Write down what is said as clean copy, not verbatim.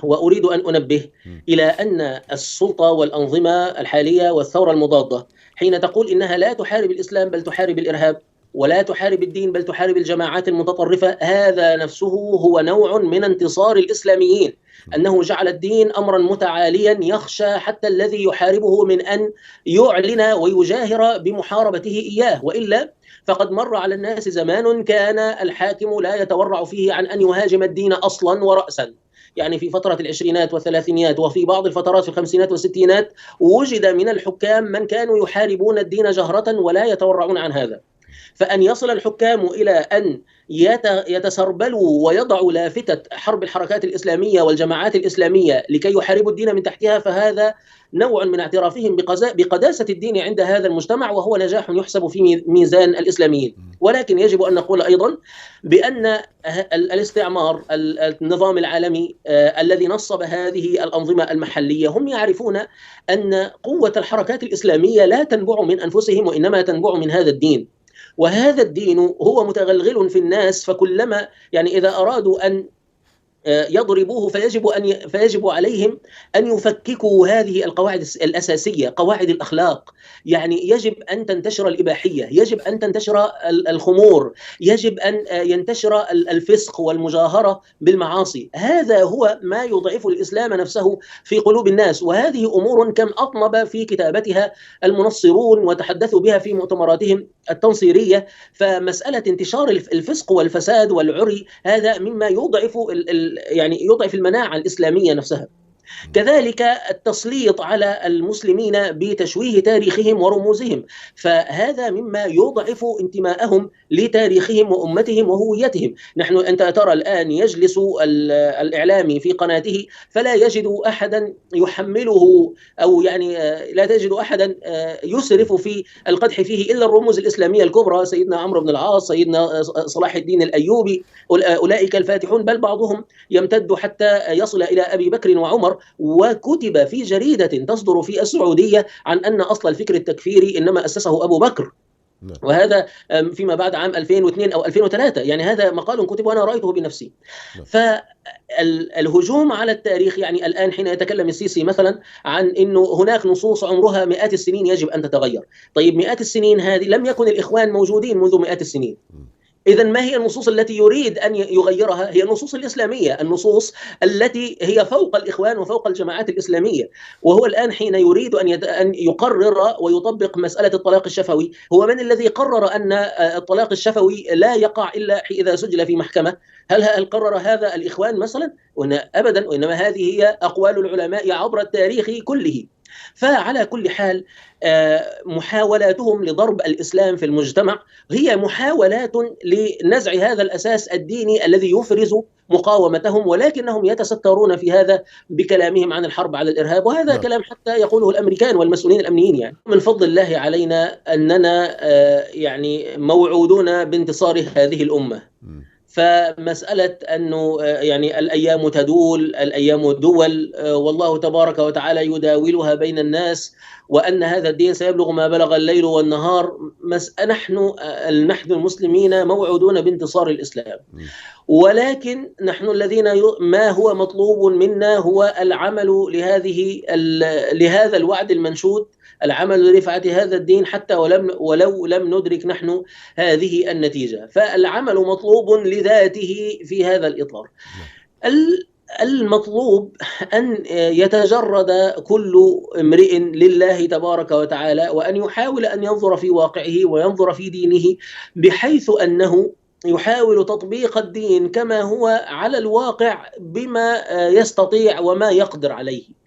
وأريد أن أنبه إلى أن السلطة والأنظمة الحالية والثورة المضادة حين تقول إنها لا تحارب الإسلام بل تحارب الإرهاب، ولا تحارب الدين بل تحارب الجماعات المتطرفة، هذا نفسه هو نوع من انتصار الإسلاميين، أنه جعل الدين أمرا متعاليا يخشى حتى الذي يحاربه من أن يعلن ويجاهر بمحاربته إياه، وإلا فقد مر على الناس زمان كان الحاكم لا يتورع فيه عن أن يهاجم الدين أصلا ورأسا. يعني في فترة العشرينات والثلاثينيات وفي بعض الفترات في الخمسينات والستينات وجد من الحكام من كانوا يحاربون الدين جهرة ولا يتورعون عن هذا. فأن يصل الحكام إلى أن يتسربلوا ويضعوا لافتة حرب الحركات الإسلامية والجماعات الإسلامية لكي يحاربوا الدين من تحتها، فهذا نوع من اعترافهم بقداسة الدين عند هذا المجتمع، وهو نجاح يحسب في ميزان الإسلاميين. ولكن يجب أن نقول أيضا بأن الاستعمار، النظام العالمي الذي نصب هذه الأنظمة المحلية، هم يعرفون أن قوة الحركات الإسلامية لا تنبع من أنفسهم وإنما تنبع من هذا الدين، وهذا الدين هو متغلغل في الناس، فكلما يعني إذا أرادوا أن يضربوه فيجب عليهم أن يفككوا هذه القواعد الأساسية، قواعد الأخلاق. يعني يجب أن تنتشر الإباحية، يجب أن تنتشر الخمور، يجب أن ينتشر الفسق والمجاهرة بالمعاصي. هذا هو ما يضعف الإسلام نفسه في قلوب الناس، وهذه أمور كم أطنب في كتابتها المنصرون وتحدثوا بها في مؤتمراتهم التنصيرية. فمسألة انتشار الفسق والفساد والعري هذا مما يضعف المناعة الإسلامية نفسها. كذلك التسليط على المسلمين بتشويه تاريخهم ورموزهم، فهذا مما يضعف انتماءهم لتاريخهم وأمتهم وهويتهم. أنت ترى الآن يجلس الإعلامي في قناته فلا يجد أحدا يحمله، أو يعني لا تجد أحدا يسرف في القدح فيه إلا الرموز الإسلامية الكبرى، سيدنا عمرو بن العاص، سيدنا صلاح الدين الأيوبي، أولئك الفاتحون، بل بعضهم يمتد حتى يصل إلى أبي بكر وعمر. وكتب في جريدة تصدر في السعودية عن أن أصل الفكر التكفيري إنما أسسه أبو بكر، وهذا فيما بعد عام 2002 أو 2003. يعني هذا مقال كتب وأنا رأيته بنفسي. فالهجوم على التاريخ، يعني الآن حين يتكلم السيسي مثلا عن أنه هناك نصوص عمرها مئات السنين يجب أن تتغير. طيب مئات السنين هذه لم يكن الإخوان موجودين منذ مئات السنين، إذن ما هي النصوص التي يريد أن يغيرها؟ هي النصوص الإسلامية، النصوص التي هي فوق الإخوان وفوق الجماعات الإسلامية. وهو الآن حين يريد أن يقرر ويطبق مسألة الطلاق الشفوي، هو من الذي قرر أن الطلاق الشفوي لا يقع إلا إذا سجل في محكمة؟ هل قرر هذا الإخوان مثلا؟ أبدا، وإنما هذه هي أقوال العلماء عبر التاريخ كله. فعلى كل حال محاولاتهم لضرب الإسلام في المجتمع هي محاولات لنزع هذا الأساس الديني الذي يفرز مقاومتهم، ولكنهم يتسترون في هذا بكلامهم عن الحرب على الإرهاب، وهذا كلام حتى يقوله الأمريكان والمسؤولين الأمنيين. يعني من فضل الله علينا أننا يعني موعودون بانتصار هذه الأمة. فمسألة أنه يعني الأيام تدول، الأيام دول، والله تبارك وتعالى يداولها بين الناس، وأن هذا الدين سيبلغ ما بلغ الليل والنهار. نحن المسلمين موعودون بانتصار الإسلام، ولكن نحن الذين ما هو مطلوب منا هو العمل لهذا الوعد المنشود، العمل لرفعة هذا الدين حتى ولو لم ندرك نحن هذه النتيجة. فالعمل مطلوب لذاته في هذا الإطار. المطلوب أن يتجرد كل امرئ لله تبارك وتعالى، وأن يحاول أن ينظر في واقعه وينظر في دينه، بحيث أنه يحاول تطبيق الدين كما هو على الواقع بما يستطيع وما يقدر عليه.